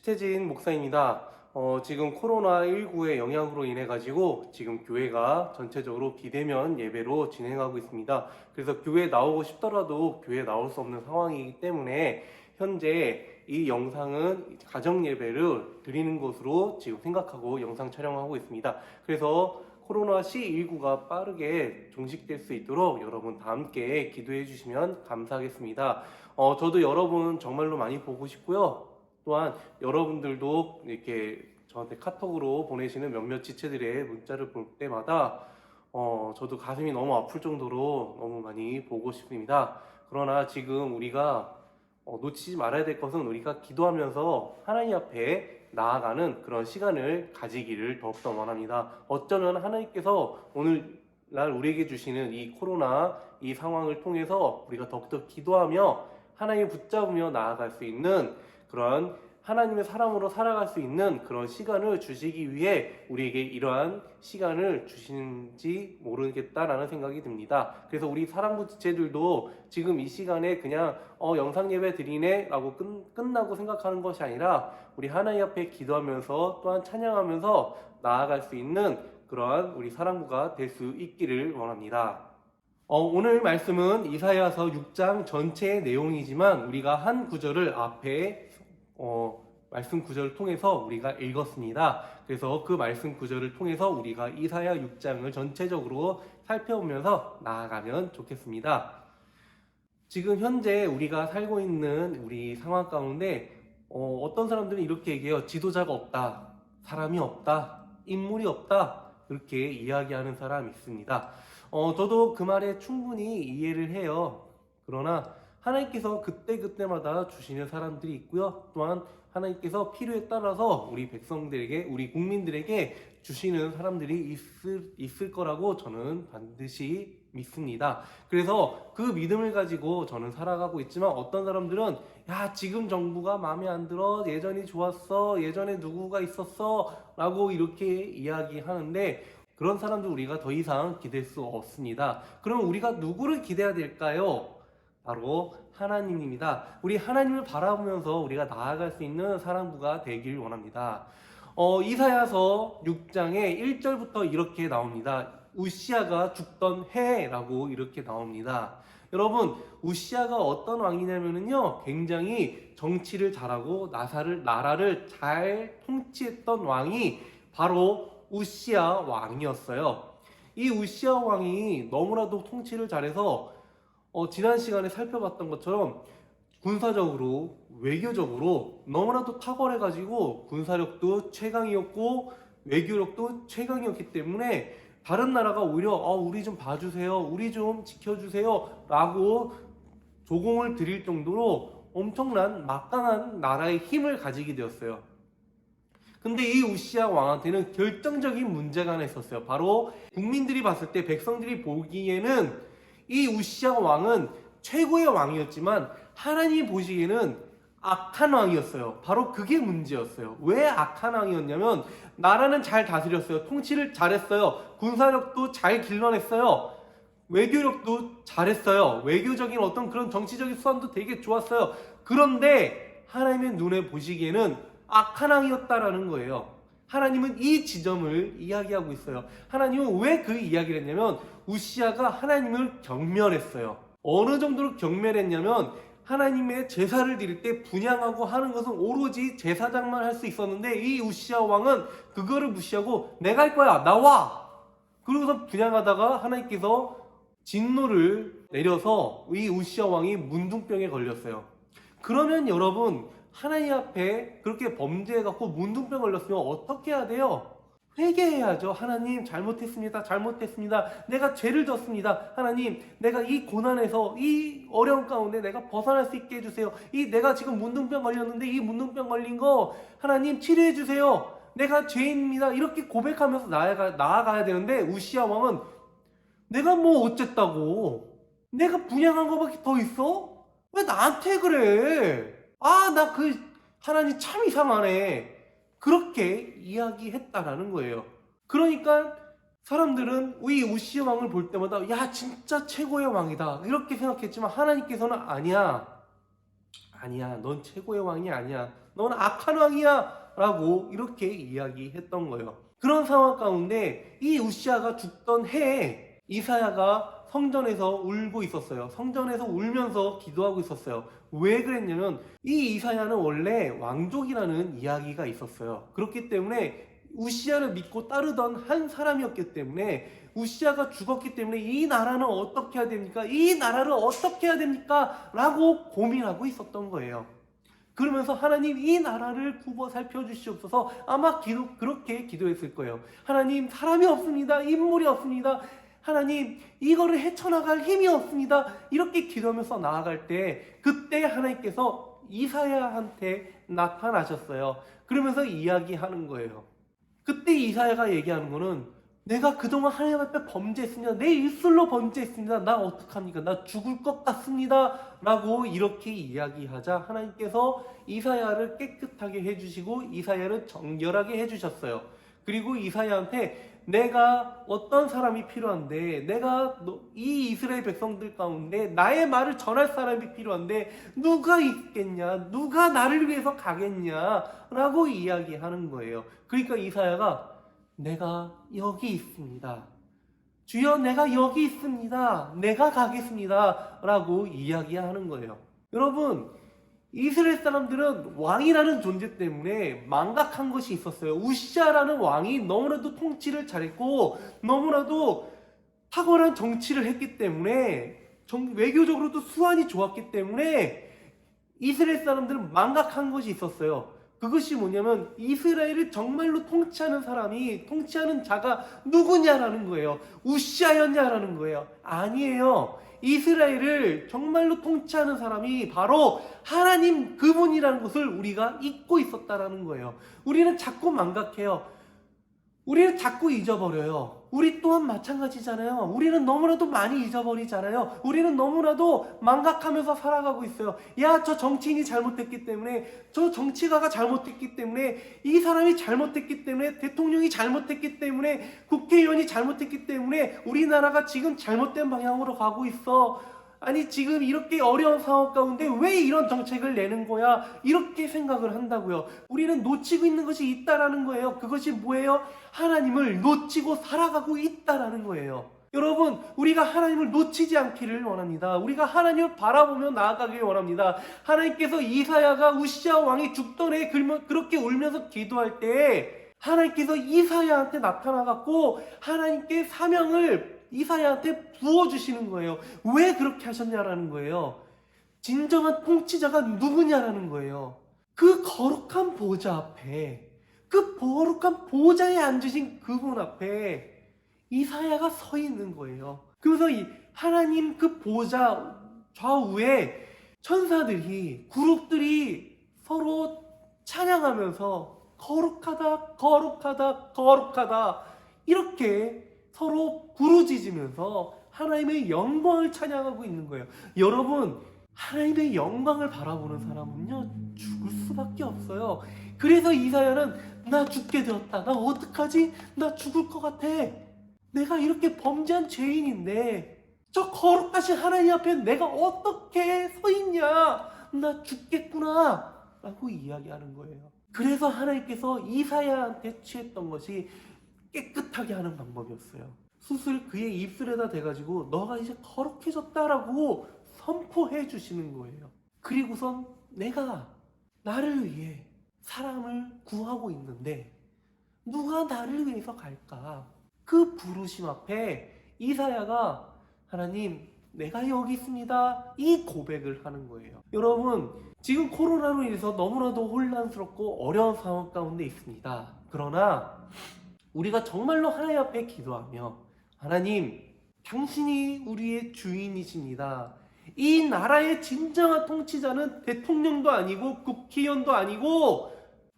추태진 목사입니다. 지금 코로나19의 영향으로 인해 가지고 지금 교회가 전체적으로 비대면 예배로 진행하고 있습니다. 그래서 교회에 나오고 싶더라도 교회에 나올 수 없는 상황이기 때문에 현재 이 영상은 가정 예배를 드리는 것으로 지금 생각하고 영상 촬영하고 있습니다. 그래서 코로나 19가 빠르게 종식될 수 있도록 여러분 다 함께 기도해 주시면 감사하겠습니다. 저도 여러분 정말로 많이 보고 싶고요. 또한 여러분들도 이렇게 저한테 카톡으로 보내시는 몇몇 지체들의 문자를 볼 때마다 저도 가슴이 너무 아플 정도로 너무 많이 보고 싶습니다. 그러나 지금 우리가 놓치지 말아야 될 것은 우리가 기도하면서 하나님 앞에 나아가는 그런 시간을 가지기를 더욱더 원합니다. 어쩌면 하나님께서 오늘날 우리에게 주시는 이 코로나 이 상황을 통해서 우리가 더욱더 기도하며 하나님을 붙잡으며 나아갈 수 있는 그런 하나님의 사람으로 살아갈 수 있는 그런 시간을 주시기 위해 우리에게 이러한 시간을 주시는지 모르겠다라는 생각이 듭니다. 그래서 우리 사랑부 지체들도 지금 이 시간에 그냥 영상 예배 드리네 라고 끝나고 생각하는 것이 아니라 우리 하나님 앞에 기도하면서 또한 찬양하면서 나아갈 수 있는 그러한 우리 사랑부가 될 수 있기를 원합니다. 오늘 말씀은 이사야서 6장 전체의 내용이지만 우리가 한 구절을 앞에 말씀 구절을 통해서 우리가 읽었습니다. 그래서 그 말씀 구절을 통해서 우리가 이사야 6장을 전체적으로 살펴보면서 나아가면 좋겠습니다. 지금 현재 우리가 살고 있는 우리 상황 가운데 어떤 사람들은 이렇게 얘기해요. 지도자가 없다, 사람이 없다, 인물이 없다, 이렇게 이야기하는 사람이 있습니다. 저도 그 말에 충분히 이해를 해요. 그러나 하나님께서 그때그때마다 주시는 사람들이 있고요. 또한 하나님께서 필요에 따라서 우리 백성들에게, 우리 국민들에게 주시는 사람들이 있을 거라고 저는 반드시 믿습니다. 그래서 그 믿음을 가지고 저는 살아가고 있지만 어떤 사람들은 야, 지금 정부가 마음에 안 들어, 예전이 좋았어, 예전에 누구가 있었어 라고 이렇게 이야기하는데 그런 사람들 우리가 더 이상 기댈 수 없습니다. 그럼 우리가 누구를 기대해야 될까요? 바로 하나님입니다. 우리 하나님을 바라보면서 우리가 나아갈 수 있는 사랑부가 되길 원합니다. 이사야서 6장에 1절부터 이렇게 나옵니다. 우시아가 죽던 해라고 이렇게 나옵니다. 여러분, 우시아가 어떤 왕이냐면요, 굉장히 정치를 잘하고 나라를 잘 통치했던 왕이 바로 우시아 왕이었어요. 이 우시아 왕이 너무나도 통치를 잘해서 지난 시간에 살펴봤던 것처럼 군사적으로, 외교적으로 너무나도 탁월해가지고 군사력도 최강이었고 외교력도 최강이었기 때문에 다른 나라가 오히려 우리 좀 봐주세요, 우리 좀 지켜주세요 라고 조공을 드릴 정도로 엄청난 막강한 나라의 힘을 가지게 되었어요. 근데 이 우시아 왕한테는 결정적인 문제가 하나 있었어요. 바로 국민들이 봤을 때, 백성들이 보기에는 이 우시아 왕은 최고의 왕이었지만 하나님이 보시기에는 악한 왕이었어요. 바로 그게 문제였어요. 왜 악한 왕이었냐면 나라는 잘 다스렸어요. 통치를 잘했어요. 군사력도 잘 길러냈어요. 외교력도 잘했어요. 외교적인 어떤 그런 정치적인 수완도 되게 좋았어요. 그런데 하나님의 눈에 보시기에는 악한 왕이었다라는 거예요. 하나님은 이 지점을 이야기하고 있어요. 하나님은 왜 그 이야기를 했냐면 우시아가 하나님을 경멸했어요. 어느 정도로 경멸했냐면 하나님의 제사를 드릴 때 분향하고 하는 것은 오로지 제사장만 할 수 있었는데 이 우시아 왕은 그거를 무시하고 내가 할 거야, 나와! 그러고서 분향하다가 하나님께서 진노를 내려서 이 우시아 왕이 문둥병에 걸렸어요. 그러면 여러분, 하나님 앞에 그렇게 범죄해갖고 문둥병 걸렸으면 어떻게 해야 돼요? 회개해야죠. 하나님, 잘못했습니다. 내가 죄를 졌습니다. 하나님, 내가 이 고난에서, 이 어려운 가운데 내가 벗어날 수 있게 해주세요. 내가 지금 문둥병 걸렸는데 이 문둥병 걸린 거 하나님 치료해주세요. 내가 죄인입니다. 이렇게 고백하면서 나아가야 되는데 우시아 왕은 내가 뭐 어쨌다고? 내가 분양한 거밖에 더 있어? 왜 나한테 그래? 나 하나님 참 이상하네. 그렇게 이야기했다라는 거예요. 그러니까 사람들은 이 우시아 왕을 볼 때마다 야, 진짜 최고의 왕이다 이렇게 생각했지만 하나님께서는 아니야, 넌 최고의 왕이 아니야, 넌 악한 왕이야 라고 이렇게 이야기했던 거예요. 그런 상황 가운데 이 우시아가 죽던 해에 이사야가 성전에서 울고 있었어요. 성전에서 울면서 기도하고 있었어요. 왜 그랬냐면 이 이사야는 원래 왕족이라는 이야기가 있었어요. 그렇기 때문에 우시아를 믿고 따르던 한 사람이었기 때문에 우시아가 죽었기 때문에 이 나라는 어떻게 해야 됩니까? 이 나라를 어떻게 해야 됩니까? 라고 고민하고 있었던 거예요. 그러면서 하나님 이 나라를 굽어 살펴주시옵소서. 아마 그렇게 기도했을 거예요. 하나님 사람이 없습니다. 인물이 없습니다. 하나님 이거를 헤쳐나갈 힘이 없습니다. 이렇게 기도하면서 나아갈 때 그때 하나님께서 이사야한테 나타나셨어요. 그러면서 이야기하는 거예요. 그때 이사야가 얘기하는 거는 내가 그동안 하나님 앞에 범죄했습니다. 내 입술로 범죄했습니다. 나 어떡합니까? 나 죽을 것 같습니다. 라고 이렇게 이야기하자 하나님께서 이사야를 깨끗하게 해주시고 이사야를 정결하게 해주셨어요. 그리고 이사야한테 내가 어떤 사람이 필요한데, 내가 이 이스라엘 백성들 가운데 나의 말을 전할 사람이 필요한데 누가 있겠냐? 누가 나를 위해서 가겠냐? 라고 이야기하는 거예요. 그러니까 이사야가 내가 여기 있습니다. 주여 내가 여기 있습니다. 내가 가겠습니다. 라고 이야기하는 거예요. 여러분, 이스라엘 사람들은 왕이라는 존재 때문에 망각한 것이 있었어요. 우시아라는 왕이 너무나도 통치를 잘했고 너무나도 탁월한 정치를 했기 때문에 외교적으로도 수완이 좋았기 때문에 이스라엘 사람들은 망각한 것이 있었어요. 그것이 뭐냐면 이스라엘을 정말로 통치하는 사람이, 통치하는 자가 누구냐라는 거예요. 우시아였냐라는 거예요. 아니에요. 이스라엘을 정말로 통치하는 사람이 바로 하나님 그분이라는 것을 우리가 잊고 있었다라는 거예요. 우리는 자꾸 망각해요. 우리는 자꾸 잊어버려요. 우리 또한 마찬가지잖아요. 우리는 너무나도 많이 잊어버리잖아요. 우리는 너무나도 망각하면서 살아가고 있어요. 야, 저 정치인이 잘못했기 때문에, 저 정치가가 잘못했기 때문에, 이 사람이 잘못했기 때문에, 대통령이 잘못했기 때문에, 국회의원이 잘못했기 때문에 우리나라가 지금 잘못된 방향으로 가고 있어. 아니 지금 이렇게 어려운 상황 가운데 왜 이런 정책을 내는 거야? 이렇게 생각을 한다고요. 우리는 놓치고 있는 것이 있다라는 거예요. 그것이 뭐예요? 하나님을 놓치고 살아가고 있다라는 거예요. 여러분, 우리가 하나님을 놓치지 않기를 원합니다. 우리가 하나님을 바라보며 나아가길 원합니다. 하나님께서 이사야가 우시아 왕이 죽던 해에 그렇게 울면서 기도할 때 하나님께서 이사야한테 나타나갖고 하나님께 사명을 이사야한테 부어주시는 거예요. 왜 그렇게 하셨냐라는 거예요. 진정한 통치자가 누구냐라는 거예요. 그 거룩한 보좌 앞에, 그 거룩한 보좌에 앉으신 그분 앞에 이사야가 서 있는 거예요. 그래서 이 하나님 그 보좌 좌우에 천사들이, 그룹들이 서로 찬양하면서 거룩하다, 거룩하다, 거룩하다 이렇게 서로 부르짖으면서 하나님의 영광을 찬양하고 있는 거예요. 여러분, 하나님의 영광을 바라보는 사람은요 죽을 수밖에 없어요. 그래서 이사야는 나 죽게 되었다. 나 어떡하지? 나 죽을 것 같아. 내가 이렇게 범죄한 죄인인데 저 거룩하신 하나님 앞에 내가 어떻게 서 있냐? 나 죽겠구나 라고 이야기하는 거예요. 그래서 하나님께서 이사야한테 취했던 것이 깨끗하게 하는 방법이었어요. 숯을 그의 입술에다 대가지고 너가 이제 거룩해졌다라고 선포해 주시는 거예요. 그리고선 내가 나를 위해 사람을 구하고 있는데 누가 나를 위해서 갈까? 그 부르심 앞에 이사야가 하나님 내가 여기 있습니다 이 고백을 하는 거예요. 여러분, 지금 코로나로 인해서 너무나도 혼란스럽고 어려운 상황 가운데 있습니다. 그러나 우리가 정말로 하나님 앞에 기도하며 하나님 당신이 우리의 주인이십니다. 이 나라의 진정한 통치자는 대통령도 아니고 국회의원도 아니고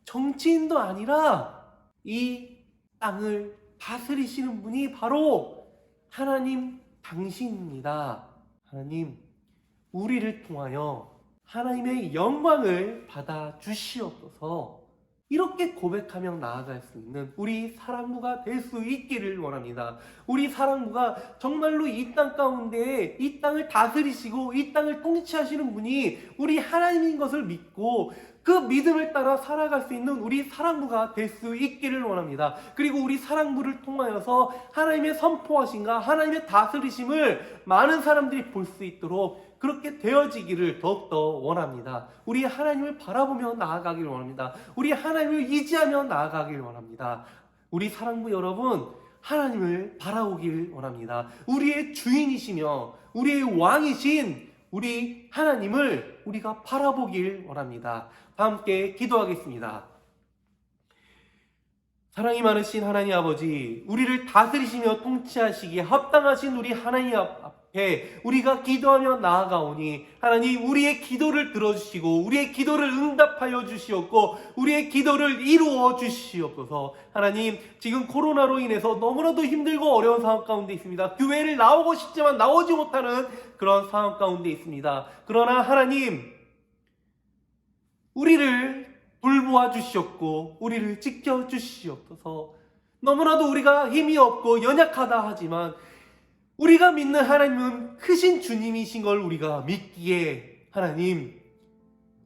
정치인도 아니라 이 땅을 다스리시는 분이 바로 하나님 당신입니다. 하나님 우리를 통하여 하나님의 영광을 받아 주시옵소서. 이렇게 고백하며 나아갈 수 있는 우리 사랑부가 될 수 있기를 원합니다. 우리 사랑부가 정말로 이 땅 가운데 이 땅을 다스리시고 이 땅을 통치하시는 분이 우리 하나님인 것을 믿고 그 믿음을 따라 살아갈 수 있는 우리 사랑부가 될 수 있기를 원합니다. 그리고 우리 사랑부를 통하여서 하나님의 선포하심과 하나님의 다스리심을 많은 사람들이 볼 수 있도록 그렇게 되어지기를 더욱더 원합니다. 우리 하나님을 바라보며 나아가길 원합니다. 우리 하나님을 의지하며 나아가길 원합니다. 우리 사랑부 여러분, 하나님을 바라보길 원합니다. 우리의 주인이시며 우리의 왕이신 우리 하나님을 우리가 바라보길 원합니다. 다 함께 기도하겠습니다. 사랑이 많으신 하나님 아버지, 우리를 다스리시며 통치하시기에 합당하신 우리 하나님 앞에 우리가 기도하며 나아가오니 하나님, 우리의 기도를 들어주시고 우리의 기도를 응답하여 주시옵고 우리의 기도를 이루어 주시옵소서. 하나님, 지금 코로나로 인해서 너무나도 힘들고 어려운 상황 가운데 있습니다. 교회를 나오고 싶지만 나오지 못하는 그런 상황 가운데 있습니다. 그러나 하나님, 우리를 돌보아 주시옵고 우리를 지켜 주시옵소서. 너무나도 우리가 힘이 없고 연약하다 하지만 우리가 믿는 하나님은 크신 주님이신 걸 우리가 믿기에 하나님,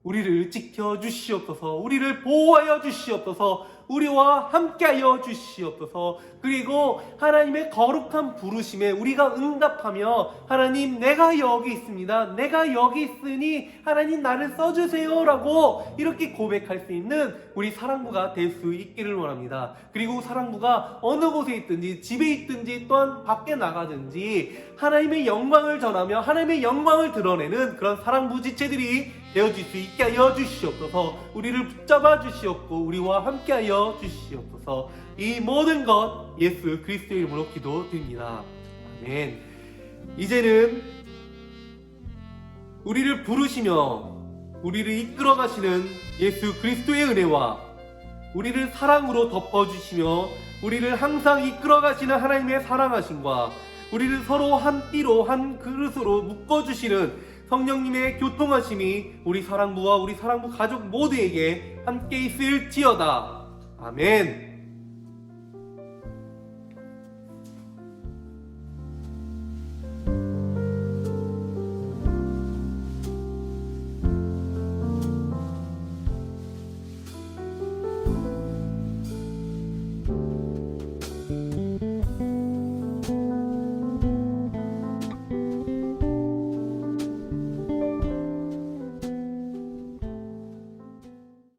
우리를 지켜 주시옵소서. 우리를 보호하여 주시옵소서. 우리와 함께하여 주시옵소서. 그리고 하나님의 거룩한 부르심에 우리가 응답하며 하나님, 내가 여기 있습니다. 내가 여기 있으니 하나님 나를 써주세요 라고 이렇게 고백할 수 있는 우리 사랑부가 될 수 있기를 원합니다. 그리고 사랑부가 어느 곳에 있든지 집에 있든지 또한 밖에 나가든지 하나님의 영광을 전하며 하나님의 영광을 드러내는 그런 사랑부 지체들이 되어질 수 있게 하여 주시옵소서. 우리를 붙잡아 주시옵고 우리와 함께하여 주시옵소서. 이 모든 것 예수 그리스도의 이름으로 기도드립니다. 아멘. 이제는 우리를 부르시며 우리를 이끌어 가시는 예수 그리스도의 은혜와 우리를 사랑으로 덮어주시며 우리를 항상 이끌어 가시는 하나님의 사랑하심과 우리를 서로 한 띠로 한 그릇으로 묶어주시는 성령님의 교통하심이 우리 사랑부와 우리 사랑부 가족 모두에게 함께 있을지어다. 아멘.